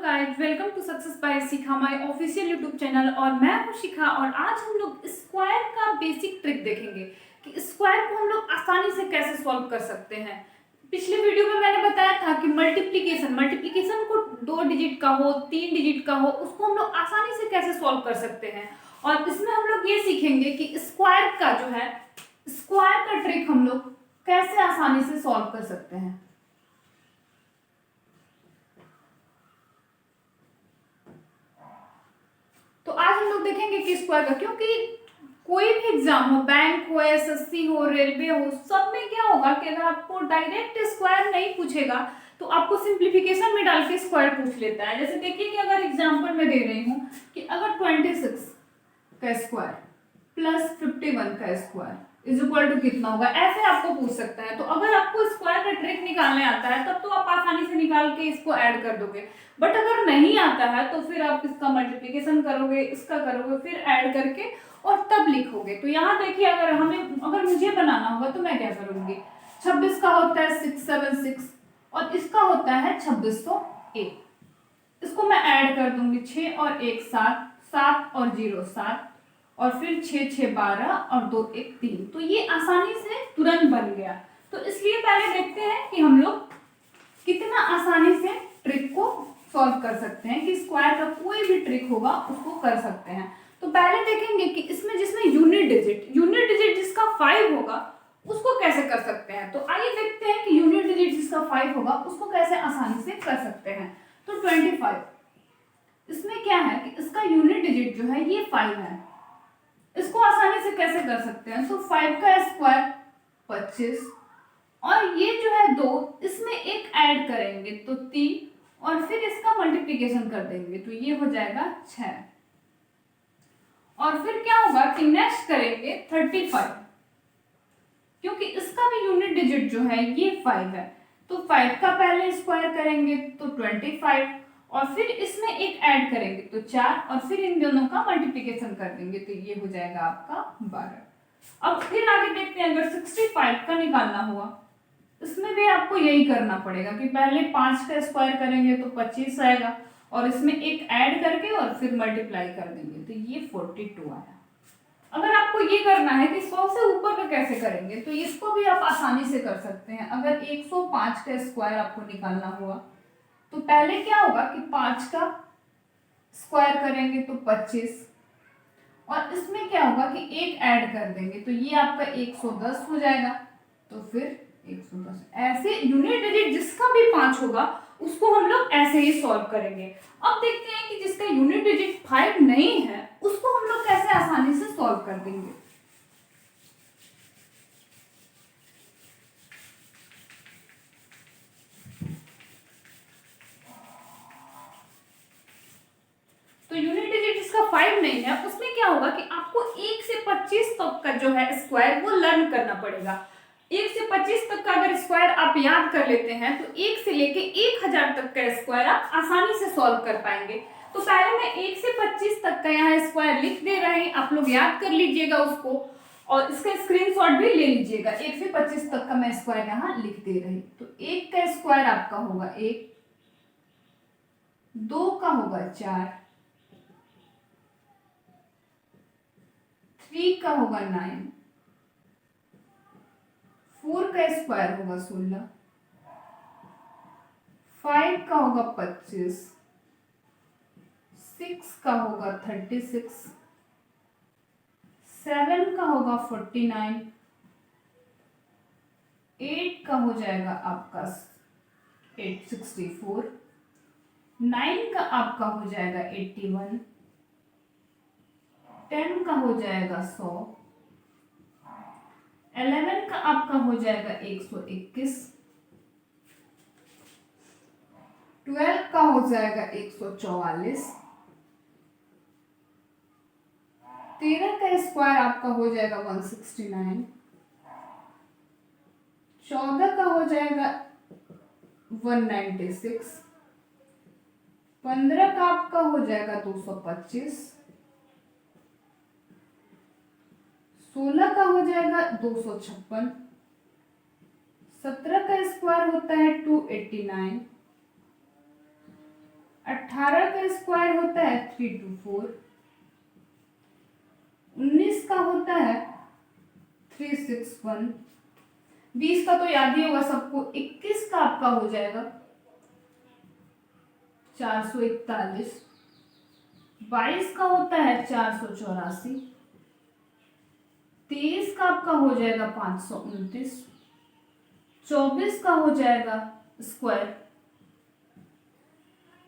Guys, welcome to success by Shikha my official YouTube channel. और मैं हूं शिखा और आज हम लोग स्क्वायर का बेसिक ट्रिक देखेंगे कि स्क्वायर को हम लोग आसानी से कैसे सॉल्व कर सकते हैं। पिछले वीडियो में मैंने बताया था कि मल्टीप्लिकेशन को 2 डिजिट का हो 3 डिजिट का हो उसको हम लोग आसानी से कैसे सॉल्व कर सकते हैं। और इसमें हम लोग ये सीखेंगे कि स्क्वायर का जो है स्क्वायर का ट्रिक हम लोग कैसे आसानी से सॉल्व कर सकते हैं। तो आज हम लोग देखेंगे कि स्क्वायर का, क्योंकि कोई भी एग्जाम हो, बैंक हो, एसएससी हो, रेलवे हो, सब में क्या होगा कि अगर आपको डायरेक्ट स्क्वायर नहीं पूछेगा तो आपको सिंप्लीफिकेशन में डाल के स्क्वायर पूछ लेता है। जैसे देखिए कि अगर एग्जांपल मैं दे रही हूँ कि अगर 26 का स्क्वायर प्लस 51 का स्क्वायर इज इक्वल टू कितना होगा, ऐसे आपको पूछ सकता है। तो अगर आपको स्क्वायर का ट्रिक निकालने आता है तब तो आप आसानी से निकाल के इसको ऐड कर दोगे, बट अगर नहीं आता है तो फिर आप इसका मल्टीप्लिकेशन करोगे, इसका करोगे, फिर ऐड करके और तब लिखोगे। तो यहाँ देखिए अगर मुझे बनाना होगा तो मैं क्या करूंगी, 26 का होता है 676 और इसका होता है 2601। इसको मैं ऐड कर दूंगी, 6 और 1 7, 7 और 0 7 और फिर 6 6 12 और 2 1 3। तो ये आसानी से तुरंत बन गया। तो इसलिए पहले देखते हैं कि हम लोग कितना आसानी से ट्रिक को सॉल्व कर सकते हैं, कि स्क्वायर का कोई भी ट्रिक होगा उसको कर सकते हैं। तो पहले देखेंगे कि इसमें जिसमें यूनिट डिजिट जिसका 5 होगा उसको कैसे कर सकते हैं। तो आइए देखते हैं कि यूनिट डिजिट जिसका 5 होगा उसको कैसे आसानी से कर सकते हैं। तो 25, इसमें क्या है कि इसका यूनिट डिजिट जो है ये 5 है, इसको आसानी से कैसे कर सकते हैं। तो 5 का स्क्वायर 25 और ये जो है 2, इसमें एक ऐड करेंगे तो 3 और फिर इसका मल्टीप्लिकेशन कर देंगे तो ये हो जाएगा 6। और फिर क्या होगा कि नेक्स्ट करेंगे 35, क्योंकि इसका भी यूनिट डिजिट जो है ये 5 है। तो 5 का पहले स्क्वायर करेंगे तो 25 और फिर इसमें एक ऐड करेंगे तो 4 और फिर इन दोनों का मल्टीप्लिकेशन कर देंगे तो ये हो जाएगा आपका 12। अब फिर आगे देखते हैं अगर 65 का निकालना हुआ, इसमें भी आपको यही करना पड़ेगा कि पहले 5 का स्क्वायर करेंगे तो 25 आएगा और इसमें एक ऐड करके और फिर मल्टीप्लाई कर देंगे तो ये 42 आया। अगर आपको ये करना है कि 100 से ऊपर का कैसे करेंगे तो इसको भी आप आसानी से कर सकते हैं। अगर 105 का स्क्वायर आपको निकालना हुआ तो पहले क्या होगा कि 5 का स्क्वायर करेंगे तो 25 और इसमें क्या होगा कि एक ऐड कर देंगे तो ये आपका 110 हो जाएगा। तो फिर 110 ऐसे यूनिट डिजिट जिसका भी 5 होगा उसको हम लोग ऐसे ही सॉल्व करेंगे। अब देखते हैं कि जिसका यूनिट डिजिट 5 नहीं है उसको हम लोग कैसे आसानी से सॉल्व कर देंगे। तो यूनिट डिजिट जिसका 5 नहीं है उसमें क्या होगा कि आपको 1 से 25 तक का जो है स्क्वायर वो लर्न करना पड़ेगा। 1 से 25 तक का अगर स्क्वायर आप याद कर लेते हैं तो 1 से लेके 1000 तक का स्क्वायर आप आसानी से सॉल्व कर पाएंगे। तो पहले मैं 1 से 25 तक का यहाँ स्क्वायर लिख दे रहे हैं, आप लोग याद कर लीजिएगा उसको और इसका स्क्रीनशॉट भी ले लीजिएगा। 1 से 25 तक का मैं स्क्वायर यहाँ लिख दे रही। तो 1 का स्क्वायर आपका होगा 1, 2 का होगा 4, 3 का होगा 9, 4 का स्क्वायर होगा 16, 5 का होगा 25, 6 का होगा 36, 7 का होगा 49, 8 का हो जाएगा आपका 864, 9 का आपका हो जाएगा 81, 10 का हो जाएगा 100, 11 का आपका हो जाएगा 121, 12 का हो जाएगा 144, 13 का स्क्वायर आपका हो जाएगा 169, 14 का हो जाएगा 196, 15 का आपका हो जाएगा 225, 16 का हो जाएगा 256, 17 का स्क्वायर होता है 289, 18 का स्क्वायर होता है 324, 19 का होता है 361, 20 का तो याद ही होगा सबको, 21 का आपका हो जाएगा 441, 22 का होता है 484, 23 का आपका हो जाएगा 529, 24 का हो जाएगा स्क्वायर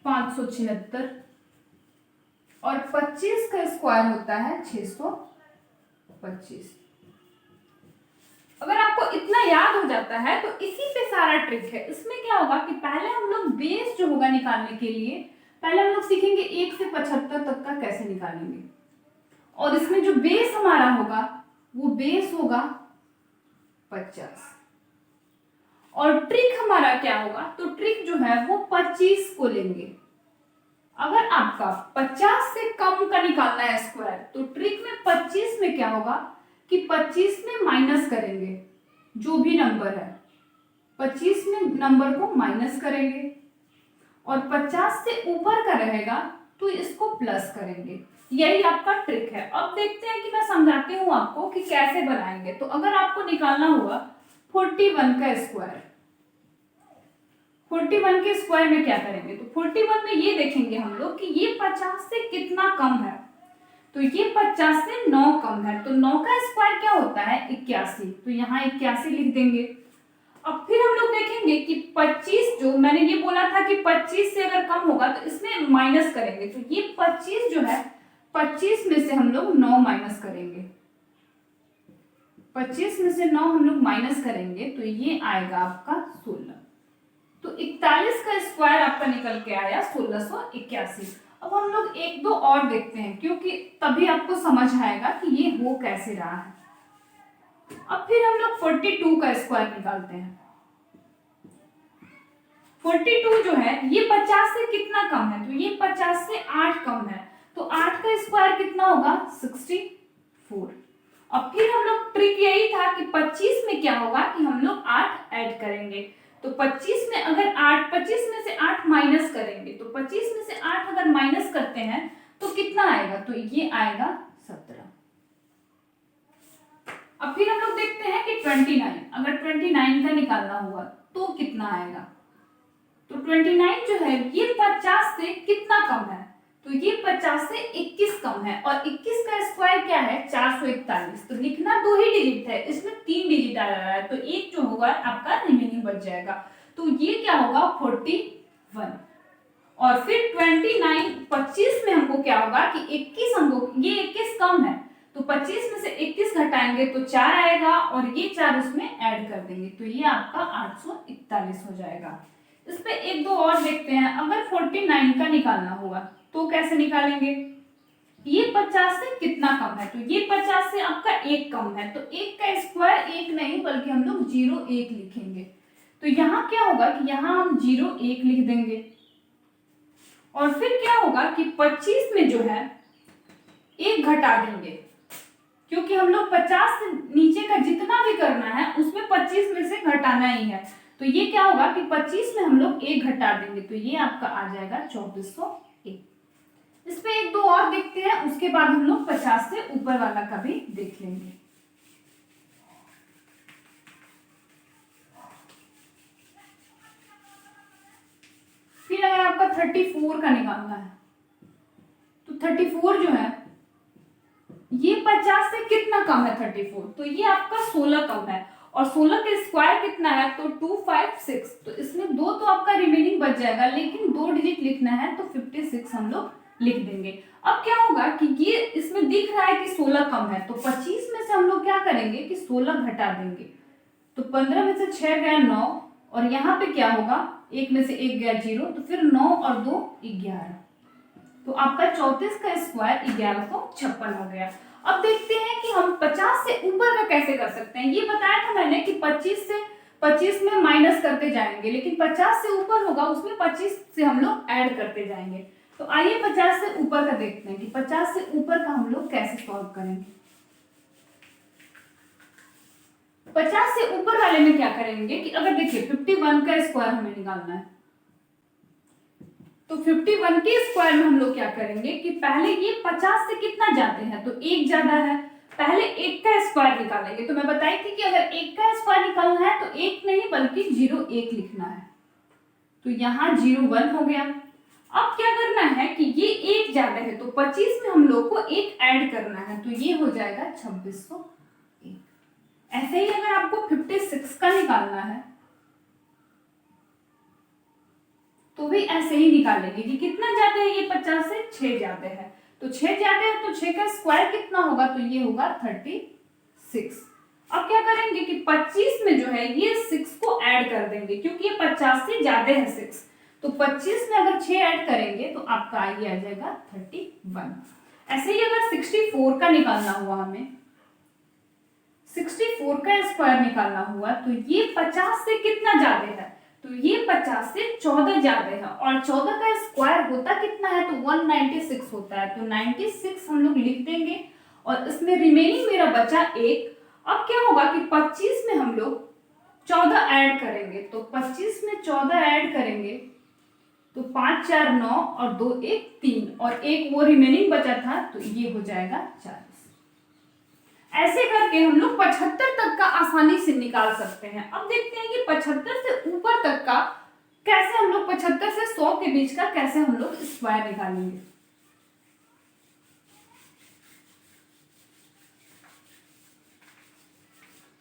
576 और 25 का स्क्वायर होता है 625। अगर आपको इतना याद हो जाता है तो इसी पे सारा ट्रिक है। इसमें क्या होगा कि पहले हम लोग बेस जो होगा निकालने के लिए पहले हम लोग सीखेंगे 1 से 75 तक का कैसे निकालेंगे, और इसमें जो बेस हमारा होगा वो बेस होगा 50, और ट्रिक हमारा क्या होगा, तो ट्रिक जो है वो 25 को लेंगे। अगर आपका 50 से कम का निकालना है स्क्वायर तो ट्रिक में 25 में क्या होगा कि 25 में माइनस करेंगे, जो भी नंबर है 25 में नंबर को माइनस करेंगे, और 50 से ऊपर का रहेगा तो इसको प्लस करेंगे। यही आपका ट्रिक है। अब देखते हैं कि मैं समझाती हूँ आपको कि कैसे बनाएंगे। तो अगर आपको निकालना हुआ 41 का स्क्वायर, 41 के स्क्वायर में क्या करेंगे, तो 41 में ये देखेंगे हम लोग कि ये 50 से कितना कम है, तो ये 50 से 9 कम है, तो 9 का स्क्वायर क्या होता है 81, तो यहाँ 81 लिख देंगे। अब फिर हम लोग देखेंगे कि 25, जो मैंने ये बोला था कि 25 से अगर कम होगा तो इसमें माइनस करेंगे, तो ये 25 जो है 25 में से हम लोग 9 माइनस करेंगे, 25 में से 9 हम लोग माइनस करेंगे तो ये आएगा आपका 16, तो 41 का स्क्वायर आपका निकल के आया 1681। अब हम लोग एक दो और देखते हैं क्योंकि तभी आपको समझ आएगा कि ये हो कैसे रहा है। अब फिर हम लोग 42 का स्क्वायर निकालते हैं। 42 जो है ये 50 से कितना कम है, तो ये 50 से 8 कम है, तो 8 का स्क्वायर कितना होगा 64। अब फिर हम लोग ट्रिक यही था कि 25 में क्या होगा कि हम लोग 8 ऐड करेंगे, तो 25 में अगर 8, 25 में से 8 माइनस करेंगे, तो 25 में से 8 अगर माइनस करते हैं तो कितना आएगा, तो ये आएगा 17। अब फिर हम लोग देखते हैं कि 29, अगर 29 का निकालना हुआ तो कितना आएगा, तो 29 जो है ये 50 से कितना कम है, तो ये 50 से 21 कम है, और 21 का स्क्वायर क्या है 441, तो लिखना 2 ही डिजिट है, इसमें 3 डिजिट आ रहा है, तो एक जो होगा आपका रिमेनिंग बच जाएगा, तो ये क्या होगा 41। और फिर 29, 25 में हमको क्या होगा कि 21 हमको, ये 21 कम है, तो 25 में से 21 घटाएंगे तो 4 आएगा, और ये 4 उसमें ऐड कर देंगे, तो ये आपका 841 हो जाएगा। इस पे एक दो और देखते हैं। अगर 49 का निकालना हुआ तो कैसे निकालेंगे, ये 50 से कितना कम है, तो ये 50 से आपका 1 कम है, तो 1 का स्क्वायर 1 नहीं बल्कि हम लोग 0.1 लिखेंगे, तो यहाँ क्या होगा कि यहाँ हम 0.1 लिख देंगे, और फिर क्या होगा कि 25 में जो है 1 घटा देंगे, क्योंकि हम लोग 50 से नीचे का जितना भी करना है उसमें 25 में से घटाना ही है, तो ये क्या होगा कि 25 में हम लोग 1 घटा देंगे, तो ये आपका आ जाएगा 2401। इस पे एक दो और देखते हैं, उसके बाद हम लोग 50 से ऊपर वाला का भी देख लेंगे। फिर अगर आपका 34 का निकालना है तो 34 जो है ये 50 से कितना कम है 34, तो ये आपका 16 कम है, और 16 का स्क्वायर कितना है तो 256, तो इसमें 2 तो आपका रिमेनिंग बच जाएगा, लेकिन 2 डिजिट लिखना है तो 56 हम लोग लिख देंगे। अब क्या होगा कि ये इसमें दिख रहा है कि 16 कम है, तो 25 में से हम लोग क्या करेंगे कि 16 घटा देंगे, तो 15 में से 6 गया 9, और यहाँ पे क्या होगा 1 में से 1 गया 0, तो फिर 9 और 2 11, तो आपका 34 का स्क्वायर 1156 हो गया। अब देखते हैं कि हम 50 से ऊपर का कैसे कर सकते हैं। ये बताया था मैंने कि 25 में माइनस करते जाएंगे, लेकिन 50 से ऊपर होगा उसमें 25 से हम लोग ऐड करते जाएंगे। तो आइए 50 से ऊपर का देखते हैं कि 50 से ऊपर का हम लोग कैसे सॉल्व करेंगे। 50 से ऊपर वाले में क्या करेंगे कि अगर देखिए 51 का स्क्वायर हमें निकालना है, तो 51 के स्क्वायर में हम लोग क्या करेंगे कि पहले ये 50 से कितना जाते हैं, तो एक ज्यादा है, पहले एक का स्क्वायर निकालेंगे। तो मैं बताई थी कि अगर एक का स्क्वायर निकालना है तो एक नहीं बल्कि 01 लिखना है। तो यहाँ 01 हो गया। अब क्या करना है कि ये एक ज्यादा है, तो 25 में हम लोग को एक ऐड करना है, तो ये हो जाएगा 2601। ऐसे ही अगर आपको 56 का निकालना है तो भी ऐसे ही निकालेंगे कि कितना जाते हैं, ये 50 से 6 जाते हैं, तो 6 जाते हैं तो 6 का स्क्वायर कितना होगा, तो ये होगा 36। अब क्या करेंगे कि 25 में जो है ये 6 को ऐड कर देंगे, क्योंकि ये 50 से ज्यादा है 6, तो 25 में अगर 6 ऐड करेंगे तो आपका ये आ जाएगा 31। ऐसे ही अगर 64 का निकालना हुआ, हमें 64 का स्क्वायर निकालना हुआ, तो ये 50 से कितना ज्यादा है, तो ये 50 से 14 ज्यादा है, और 14 का स्क्वायर होता कितना है, तो 196 होता है, तो 96 हम लोग लिख देंगे, और इसमें रिमेनिंग मेरा बचा 1। अब क्या होगा कि 25 में हम लोग 14 ऐड करेंगे, तो 25 में 14 ऐड करेंगे तो 5 4 9 और 2 1 3, और एक वो रिमेनिंग बचा था, तो ये हो जाएगा 40। ऐसे करके हम लोग 75 तक का आसानी से निकाल सकते हैं। अब देखते हैं कि 75 से ऊपर तक का कैसे हम लोग, 75 से 100 के बीच का कैसे हम लोग स्क्वायर निकालेंगे।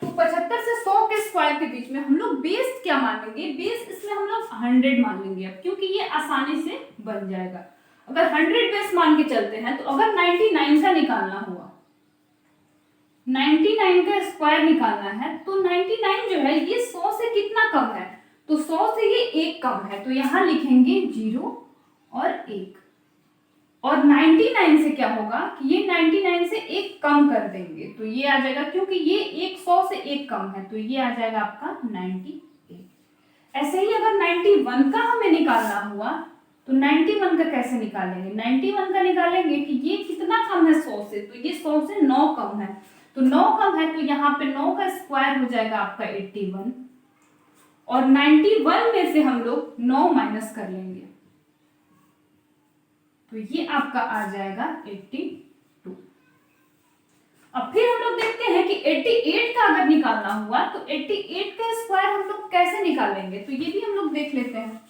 तो 75 से 100 के स्क्वायर के बीच में हम लोग बेस क्या मान लेंगे, बेस इसमें हम लोग 100 मान लेंगे, अब क्योंकि ये आसानी से बन जाएगा। अगर 100 बेस मान के चलते हैं, तो अगर 99 का निकालना हुआ, 99 का स्क्वायर निकालना है, तो 99 जो है ये 100 से कितना कम है, तो 100 से ये 1 कम है, तो यहां लिखेंगे 0 और 1। और 99 से क्या होगा कि ये 99 से 1 कम कर देंगे, तो ये आ जाएगा, क्योंकि ये 100 से 1 कम है, तो ये आ जाएगा आपका 98। ऐसे ही अगर 91 का हमें निकालना हुआ, तो 91 का कैसे निकालेंगे, 91 का निकालेंगे कि ये कितना कम है 100 से, तो ये 100 से 9 कम है, तो 9 कम है, तो यहाँ पे 9 का स्क्वायर हो जाएगा आपका 81, और 91 में से हम लोग 9 माइनस कर लेंगे, तो ये आपका आ जाएगा 82। अब फिर हम लोग देखते हैं कि 88 का अगर निकालना हुआ, तो 88 का स्क्वायर हम लोग कैसे निकालेंगे, तो ये भी हम लोग देख लेते हैं,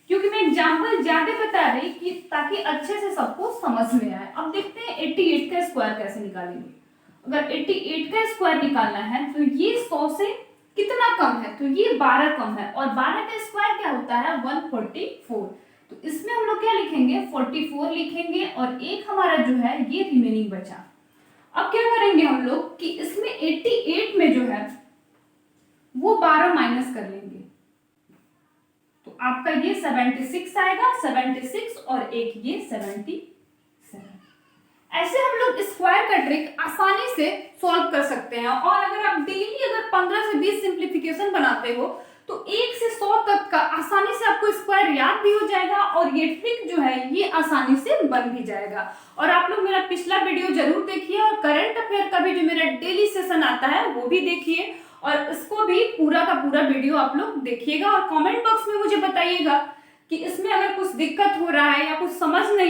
क्योंकि मैं एग्जाम्पल ज्यादा बता रही कि ताकि अच्छे से सबको समझ में आए। अब देखते हैं 88 का स्क्वायर कैसे निकालेंगे। अगर 88 का स्क्वायर निकालना है, तो ये 100 से कितना कम है, तो ये 12 कम है, और 12 का स्क्वायर क्या होता है 144, तो इसमें हम लोग क्या लिखेंगे 44 लिखेंगे, और एक हमारा जो है ये रिमेनिंग बचा। अब क्या करेंगे हम लोग कि इसमें 88 में जो है वो 12 माइनस कर लेंगे, तो आपका ये 76 आएगा, 76 और एक ये 77। ऐसे हम लोग स्क्वायर का ट्रिक आसानी से सॉल्व कर सकते हैं। और अगर आप डेली अगर 15 से 20 सिंप्लीफिकेशन बनाते हो, तो 1 से 100 तक का आसानी से आपको स्क्वायर याद भी हो जाएगा, और ये ट्रिक जो है ये आसानी से बन भी जाएगा। और आप लोग मेरा पिछला वीडियो जरूर देखिए, और करंट अफेयर का भी जो मेरा डेली सेशन आता है वो भी देखिए, और इसको भी पूरा का पूरा वीडियो आप लोग देखिएगा, और कमेंट बॉक्स में मुझे बताइएगा कि इसमें अगर कुछ दिक्कत हो रहा है या कुछ समझ नहीं